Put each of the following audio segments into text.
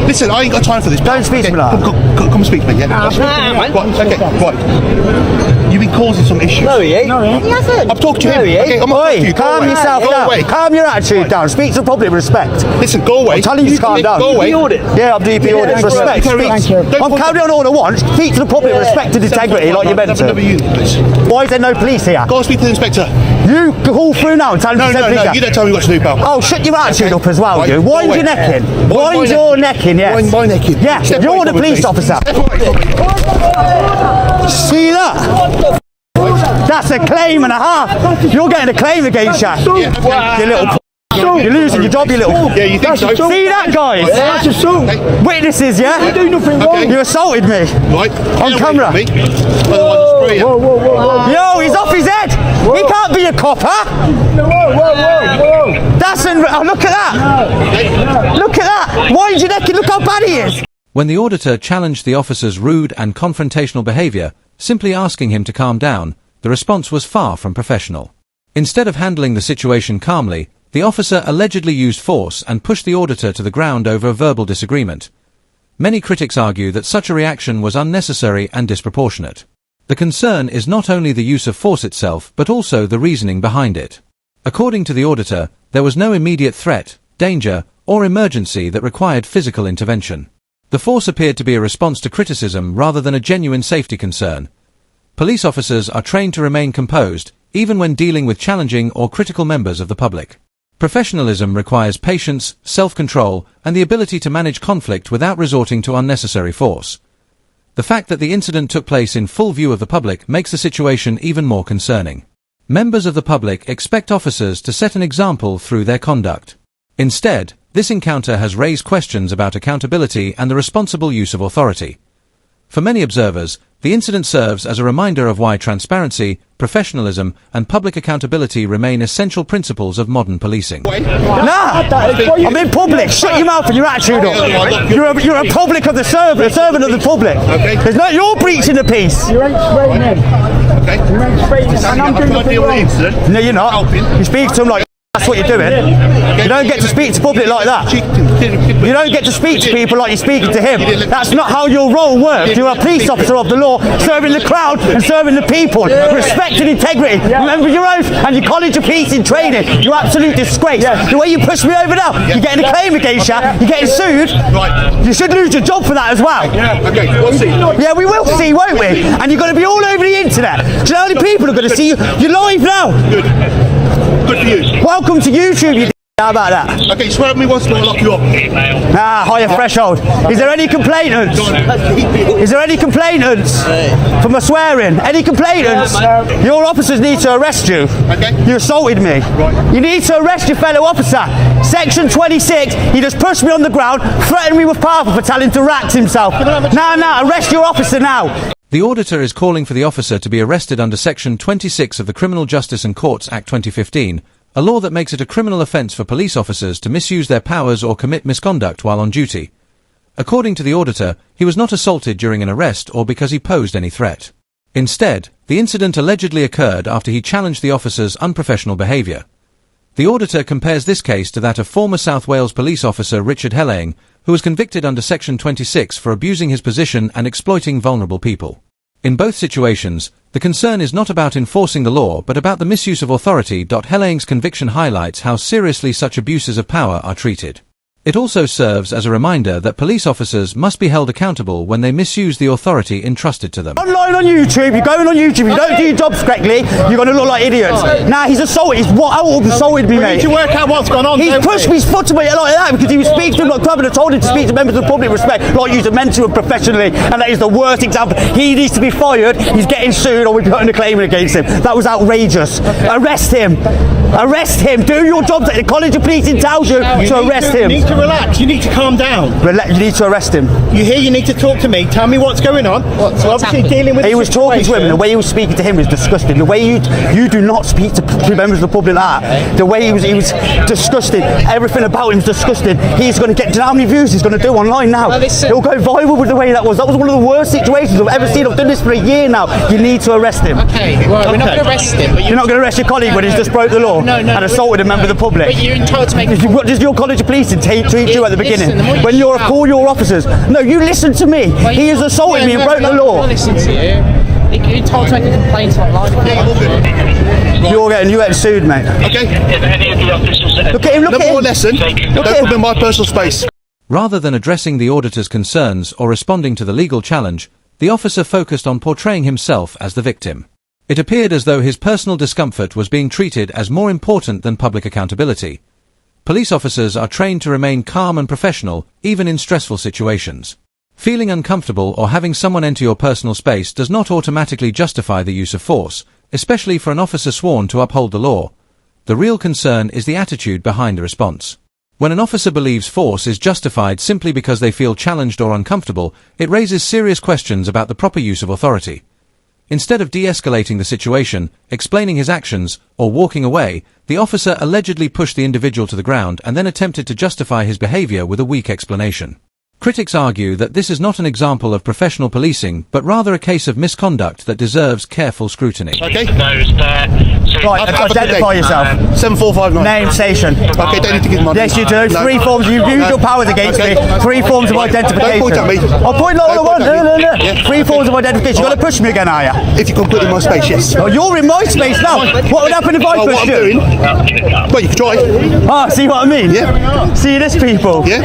Listen, I ain't got time for this. Don't speak to me like that. Come and speak to me, yeah? man. Right. You've been causing some issues. No, he ain't. He hasn't. I've talked to him. No, he ain't. Okay, I'm not talking to you. Go Calm away. yourself Go down. away. Calm your attitude down. Speak to the public with respect. Listen, go away. I'm telling you to calm down. Go away. Yeah, I'm DP audit. Respect. Thank you. I'm carrying on all I want. Speak to the public with respect and integrity like you're meant to. Why is there no police here? Go and speak to the inspector. You call through now and tell him to send police. No, you don't tell me what to do, pal. Oh, shut your attitude up as well, Right, you. Wind go your away. neck in. Wind your neck in, yes. My neck in. Yeah, Step you're away the from me, police please. officer. Step away from me. See that? That's a claim and a half. You're getting a claim against you. You little You're losing your job, you little... Yeah, you think so? See that, guys? That's assault. Witnesses, yeah? You do nothing wrong. You assaulted me. Right. On camera. Whoa. Yo, he's off his head. He can't be a copper. Whoa. That's... Oh, look at that. Look at that. Wind your neck and look how bad he is. When the auditor challenged the officer's rude and confrontational behavior, simply asking him to calm down, the response was far from professional. Instead of handling the situation calmly, the officer allegedly used force and pushed the auditor to the ground over a verbal disagreement. Many critics argue that such a reaction was unnecessary and disproportionate. The concern is not only the use of force itself but also the reasoning behind it. According to the auditor, there was no immediate threat, danger, or emergency that required physical intervention. The force appeared to be a response to criticism rather than a genuine safety concern. Police officers are trained to remain composed, even when dealing with challenging or critical members of the public. Professionalism requires patience, self-control, and the ability to manage conflict without resorting to unnecessary force. The fact that the incident took place in full view of the public makes the situation even more concerning. Members of the public expect officers to set an example through their conduct. Instead, this encounter has raised questions about accountability and the responsible use of authority. For many observers, the incident serves as a reminder of why transparency, professionalism, and public accountability remain essential principles of modern policing. Nah, I'm in public. Shut your mouth and your attitude up. You're a public of the servant, a servant of the public. There's no, you're breaching the peace. You ain't spraying him. You ain't spraying him. And I'm doing nothing wrong. No, you're not. You speak to him like that's what you're doing. You don't get to speak to public like that. You don't get to speak to people like you're speaking to him. That's not how your role works. You're a police officer of the law, serving the crowd and serving the people. Respect and integrity. Remember your oath and your college of policing training. You absolute disgrace. The way you push me over now, you're getting a claim against you. You're getting sued. You should lose your job for that as well. Okay, we'll see. Yeah, we will see, won't we? And you're going to be all over the internet. Do you know how many people are going to see you? You're live now. Good for you. Welcome to YouTube, you how about that? Okay, swear at me once more, I'll lock you up. Higher threshold. Is there any complainants? Is there any complainants for my swearing? Any complainants? Your officers need to arrest you. Okay. You assaulted me. Right. You need to arrest your fellow officer. Section 26, he just pushed me on the ground, threatened me with power for telling to rat himself. Now, arrest your officer now. The auditor is calling for the officer to be arrested under Section 26 of the Criminal Justice and Courts Act 2015, a law that makes it a criminal offence for police officers to misuse their powers or commit misconduct while on duty. According to the auditor, he was not assaulted during an arrest or because he posed any threat. Instead, the incident allegedly occurred after he challenged the officer's unprofessional behaviour. The auditor compares this case to that of former South Wales police officer Richard Hellaying, who was convicted under Section 26 for abusing his position and exploiting vulnerable people. In both situations, the concern is not about enforcing the law but about the misuse of authority. Hellaying's conviction highlights how seriously such abuses of power are treated. It also serves as a reminder that police officers must be held accountable when they misuse the authority entrusted to them. Online on YouTube, you're going on YouTube, you don't do your jobs correctly, you're going to look like idiots. Nah, he's assaulted, assaulted me, mate. We need to work out what's gone on. He's pushed me, he's foot to me like that because he was speaking to him like club and I told him to speak to members of the public respect like you're meant to and professionally, and that is the worst example. He needs to be fired, he's getting sued or we're putting a claim against him. That was outrageous. Okay. Arrest him. Arrest him. Do your job. The College of Policing tells you to arrest him. You need to relax. You need to calm down. You need to arrest him. You hear? You need to talk to me. Tell me what's going on. So obviously dealing with. He was talking to him, and the way he was speaking to him was disgusting. The way you do not speak to members of the public like that. The way he was disgusting. Everything about him is disgusting. He's going to get. Do you know how many views he's going to do online now? Well, he'll go viral with the way that was. That was one of the worst situations I've ever seen. I've done this for a year now. You need to arrest him. Okay, right. We're not going to arrest him. But you're not going to arrest your colleague when he's just broke the law and assaulted a member of the public. But you're entitled to make. What does your College of Policing take treat you at the beginning. Listen, the more you When you're shout- call your officers. No, you listen to me. Well, He you has can't- assaulted me and broke the law. Listen to you. You told to make a complaint online. You're getting sued, mate. Okay? Look at him, look Number at one him. lesson, don't at him. come in my personal space. Rather than addressing the auditor's concerns or responding to the legal challenge, the officer focused on portraying himself as the victim. It appeared as though his personal discomfort was being treated as more important than public accountability. Police officers are trained to remain calm and professional, even in stressful situations. Feeling uncomfortable or having someone enter your personal space does not automatically justify the use of force, especially for an officer sworn to uphold the law. The real concern is the attitude behind the response. When an officer believes force is justified simply because they feel challenged or uncomfortable, it raises serious questions about the proper use of authority. Instead of de-escalating the situation, explaining his actions, or walking away, the officer allegedly pushed the individual to the ground and then attempted to justify his behavior with a weak explanation. Critics argue that this is not an example of professional policing, but rather a case of misconduct that deserves careful scrutiny. Okay? Right, identify yourself. 7459. Name, station. Okay, don't need to give money. Yes, you do. No. 3 forms. You've used your powers against Okay. me. 3 forms of identification. Don't point at me. I'll point like I Don't want. point at me. No. Yeah. 3 forms of identification. You're going to push me again, are you? If you can put in my space, yes. Oh, you're in my space now. What would happen if I Oh, what pushed I'm you? doing? Well, you can try. Ah, see what I mean? Yeah. See this, people? Yeah?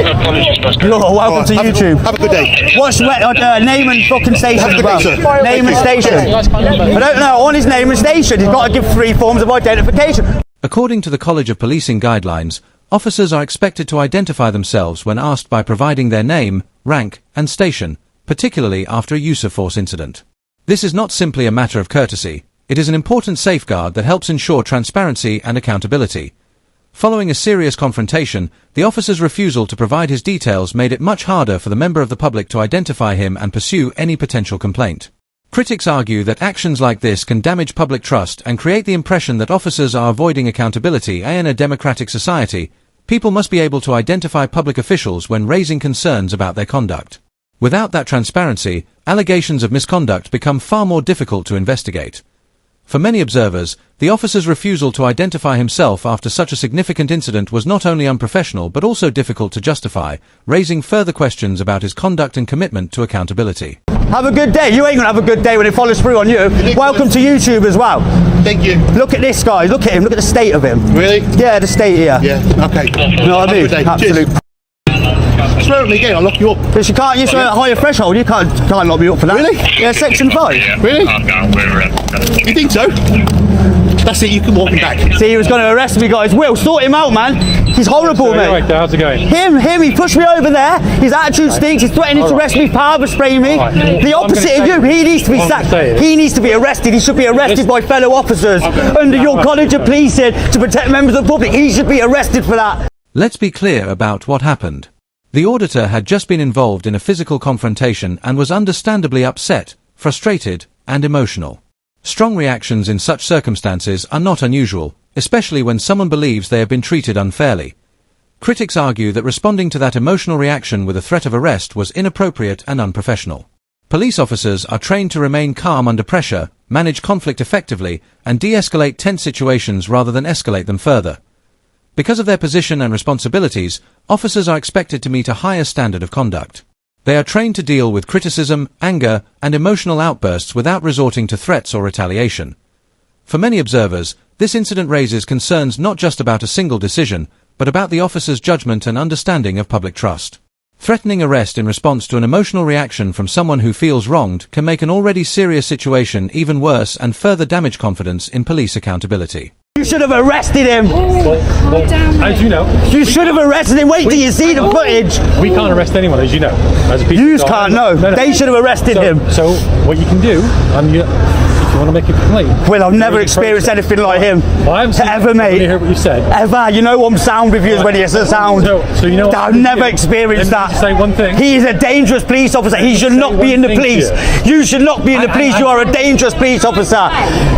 You're welcome to Have a- YouTube. Have a good day. What's name and fucking station Have a as good well? day, sir. Name and station. I don't know. On his name and station, he's got to give 3 forms of identification. According to the College of Policing guidelines, officers are expected to identify themselves when asked by providing their name, rank, and station, particularly after a use of force incident. This is not simply a matter of courtesy, it is an important safeguard that helps ensure transparency and accountability. Following a serious confrontation, the officer's refusal to provide his details made it much harder for the member of the public to identify him and pursue any potential complaint. Critics argue that actions like this can damage public trust and create the impression that officers are avoiding accountability. In a democratic society, people must be able to identify public officials when raising concerns about their conduct. Without that transparency, allegations of misconduct become far more difficult to investigate. For many observers, the officer's refusal to identify himself after such a significant incident was not only unprofessional but also difficult to justify, raising further questions about his conduct and commitment to accountability. Have a good day. You ain't going to have a good day when it follows through on you. Welcome to YouTube as well. Thank you. Look at this, guys. Look at him. Look at the state of him. Really? Yeah, the state here. Yeah, okay. You know what I mean? Have a good day. Absolute. Cheers. Swear at me again, I'll lock you up. Because you can't use a higher threshold. You can't lock me up for that. Really? Yeah, section 5. Really? You think so? That's it, you can walk him back. See, he was going to arrest me, guys. Will, sort him out, man. He's horrible, mate. Right there, how's it going? Him, he pushed me over there. His attitude stinks. He's threatening to arrest me, power spray me. The opposite of you. He needs to be sacked. He needs to be arrested. He should be arrested by fellow officers under your College of Policing to protect members of the public. He should be arrested for that. Let's be clear about what happened. The auditor had just been involved in a physical confrontation and was understandably upset, frustrated, and emotional. Strong reactions in such circumstances are not unusual, especially when someone believes they have been treated unfairly. Critics argue that responding to that emotional reaction with a threat of arrest was inappropriate and unprofessional. Police officers are trained to remain calm under pressure, manage conflict effectively, and de-escalate tense situations rather than escalate them further. Because of their position and responsibilities, officers are expected to meet a higher standard of conduct. They are trained to deal with criticism, anger, and emotional outbursts without resorting to threats or retaliation. For many observers, this incident raises concerns not just about a single decision, but about the officer's judgment and understanding of public trust. Threatening arrest in response to an emotional reaction from someone who feels wronged can make an already serious situation even worse and further damage confidence in police accountability. You should have arrested him. As you know, You should have arrested him. Wait till you see the footage. we can't arrest anyone, as you know. As a piece You of dog. can't know. They should have arrested him. So what you can do, if you want to make a complaint. Well, I've never there is a experienced process. anything like him. Well, I haven't seen Ever, it. mate. Let me hear what you said. Ever. You know I'm sound reviews when it's a sound. So you know what I've I'm never gonna do? experienced Let me that. say one thing. He is a dangerous police officer. He should not be in the one thing police. to You should not be in the police. You are a dangerous police officer.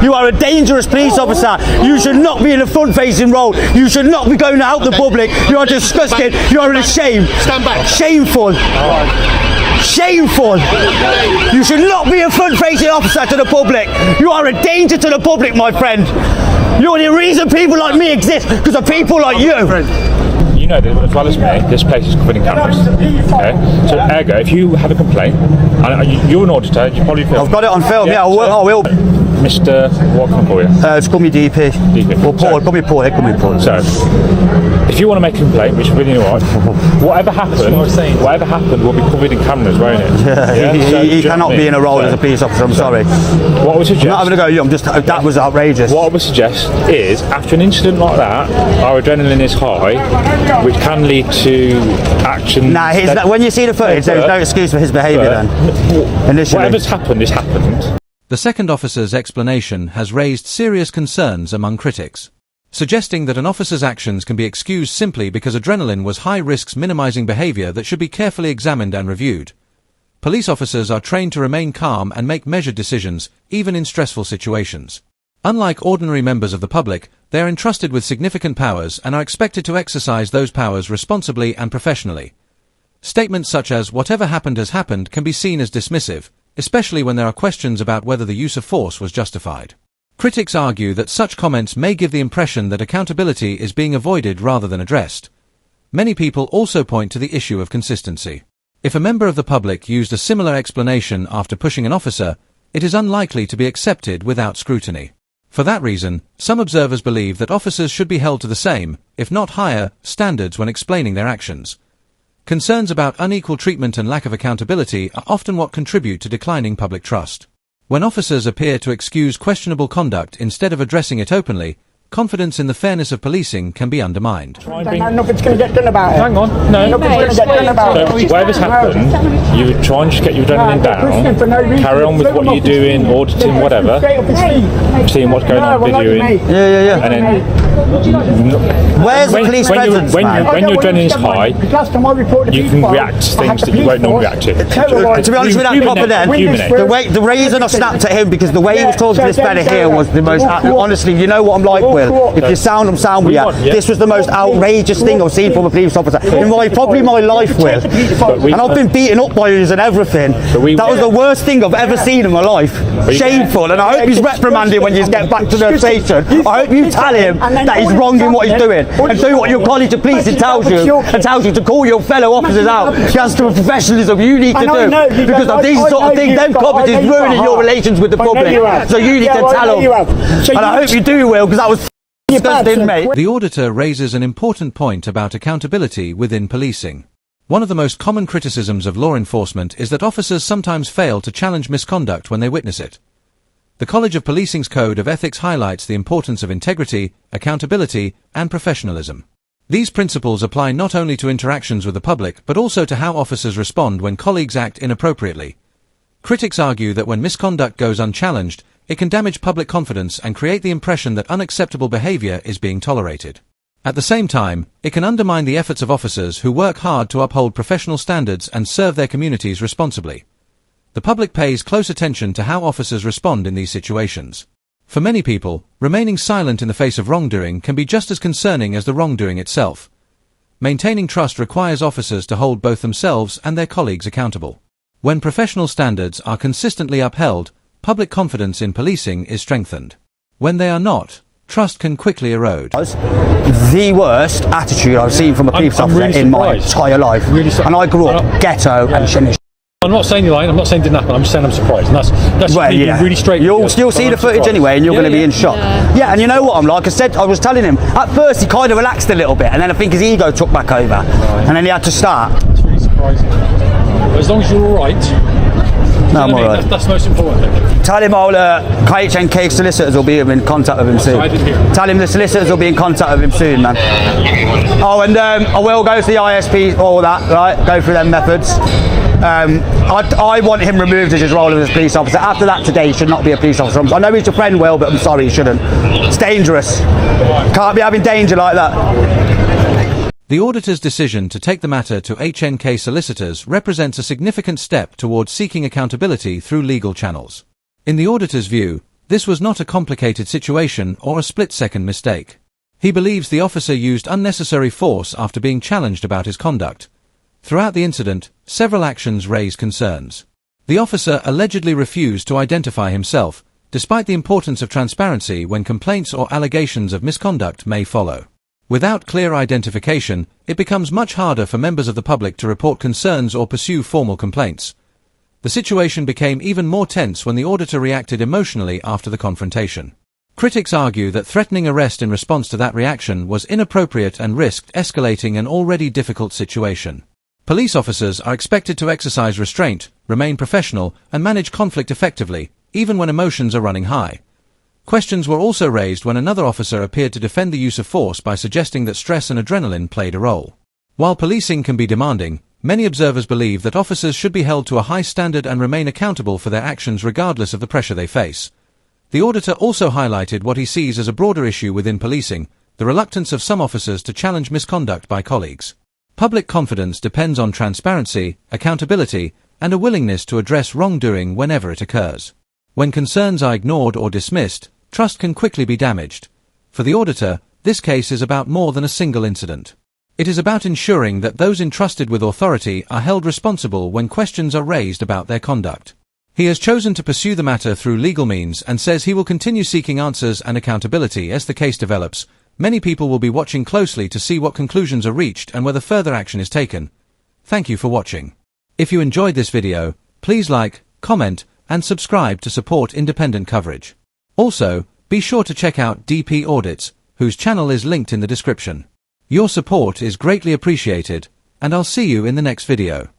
You are a dangerous police officer. You should not be in a front-facing role. You should not be going out the public. You are disgusting. You are a shame. Stand back. Shameful. Shameful. You should not be a front-facing officer to the public. You are a danger to the public, my friend. You're the reason people like me exist, because of people like you. you know that as well as me, this place is covered in cameras. Okay? So, ergo, if you have a complaint, and you're an auditor, you probably feel... I've got it on film, yeah, I will. Mr. What can I call you? Just call me DP. Or Paul, call me Paul. So, if you want to make a complaint, which really alright, whatever happened will be covered in cameras, won't it? Yeah, he cannot be in a role as a police officer, I'm sorry. What I would suggest... I'm not having a go at you, that was outrageous. What I would suggest is, after an incident like that, our adrenaline is high, which can lead to action... When you see the footage, there's no excuse for his behaviour then. Initially. Whatever's happened is happened. The second officer's explanation has raised serious concerns among critics, suggesting that an officer's actions can be excused simply because adrenaline was high risks minimizing behavior that should be carefully examined and reviewed. Police officers are trained to remain calm and make measured decisions, even in stressful situations. Unlike ordinary members of the public, they are entrusted with significant powers and are expected to exercise those powers responsibly and professionally. Statements such as "whatever happened has happened" can be seen as dismissive, especially when there are questions about whether the use of force was justified. Critics argue that such comments may give the impression that accountability is being avoided rather than addressed. Many people also point to the issue of consistency. If a member of the public used a similar explanation after pushing an officer, it is unlikely to be accepted without scrutiny. For that reason, some observers believe that officers should be held to the same, if not higher, standards when explaining their actions. Concerns about unequal treatment and lack of accountability are often what contribute to declining public trust. When officers appear to excuse questionable conduct instead of addressing it openly, confidence in the fairness of policing can be undermined. Nothing's going to get done about it. Hang on, no. Nothing's going to get done about it. So, whatever's happened, you would try and just get your adrenaline down, carry on with what you're doing, auditing, whatever, seeing what's going on, videoing. Yeah. And then... Where's the police presence, when your adrenaline is high, you can react to things that you won't normally react to. To be honest with that copper then, the reason I snapped at him, because the way he was talking to this fella here was the most, honestly, you know what I'm like, Will. If you sound, I'm sound with you. This was the most outrageous thing I've seen from a police officer in probably my life, Will. And I've been beaten up by yous and everything. That was the worst thing I've ever seen in my life. Shameful. And I hope he's reprimanded when you get back to the station. I hope you tell him that he's wrong in what he's doing, and do what your college of police tells you to call your fellow officers out. That's the professionalism you need to do, because of these sort of things. Them coppers is ruining your relations with the public, so you need to tell them. And I hope you do, Will, because that was disgusting, mate. The auditor raises an important point about accountability within policing. One of the most common criticisms of law enforcement is that officers sometimes fail to challenge misconduct when they witness it. The College of Policing's Code of Ethics highlights the importance of integrity, accountability, and professionalism. These principles apply not only to interactions with the public, but also to how officers respond when colleagues act inappropriately. Critics argue that when misconduct goes unchallenged, it can damage public confidence and create the impression that unacceptable behavior is being tolerated. At the same time, it can undermine the efforts of officers who work hard to uphold professional standards and serve their communities responsibly. The public pays close attention to how officers respond in these situations. For many people, remaining silent in the face of wrongdoing can be just as concerning as the wrongdoing itself. Maintaining trust requires officers to hold both themselves and their colleagues accountable. When professional standards are consistently upheld, public confidence in policing is strengthened. When they are not, trust can quickly erode. The worst attitude I've seen from a police officer in my entire life. And I grew up ghetto and shit. I'm not saying you're lying, I'm not saying it didn't happen, I'm just saying I'm surprised. And that's well, being really straight. You'll still see the footage anyway, and you're going to be in shock. Yeah, and you know what I'm like? I was telling him, at first he kind of relaxed a little bit, and then I think his ego took back over. And then he had to start. That's really surprising. But as long as you're alright, no, I'm alright. That's the most important thing. Tell him all KHNK solicitors will be in contact with him soon. Tell him the solicitors will be in contact with him soon, man. Oh, and I will go to the ISP, all that, right? Go through them methods. I want him removed as his role as a police officer. After that, today, he should not be a police officer. I know he's your friend, Will, but I'm sorry, he shouldn't. It's dangerous. Can't be having danger like that. The auditor's decision to take the matter to HNK solicitors represents a significant step towards seeking accountability through legal channels. In the auditor's view, this was not a complicated situation or a split-second mistake. He believes the officer used unnecessary force after being challenged about his conduct. Throughout the incident, several actions raised concerns. The officer allegedly refused to identify himself, despite the importance of transparency when complaints or allegations of misconduct may follow. Without clear identification, it becomes much harder for members of the public to report concerns or pursue formal complaints. The situation became even more tense when the auditor reacted emotionally after the confrontation. Critics argue that threatening arrest in response to that reaction was inappropriate and risked escalating an already difficult situation. Police officers are expected to exercise restraint, remain professional, and manage conflict effectively, even when emotions are running high. Questions were also raised when another officer appeared to defend the use of force by suggesting that stress and adrenaline played a role. While policing can be demanding, many observers believe that officers should be held to a high standard and remain accountable for their actions regardless of the pressure they face. The auditor also highlighted what he sees as a broader issue within policing, the reluctance of some officers to challenge misconduct by colleagues. Public confidence depends on transparency, accountability, and a willingness to address wrongdoing whenever it occurs. When concerns are ignored or dismissed, trust can quickly be damaged. For the auditor, this case is about more than a single incident. It is about ensuring that those entrusted with authority are held responsible when questions are raised about their conduct. He has chosen to pursue the matter through legal means and says he will continue seeking answers and accountability as the case develops. Many people will be watching closely to see what conclusions are reached and whether further action is taken. Thank you for watching. If you enjoyed this video, please like, comment, and subscribe to support independent coverage. Also, be sure to check out DP Audits, whose channel is linked in the description. Your support is greatly appreciated, and I'll see you in the next video.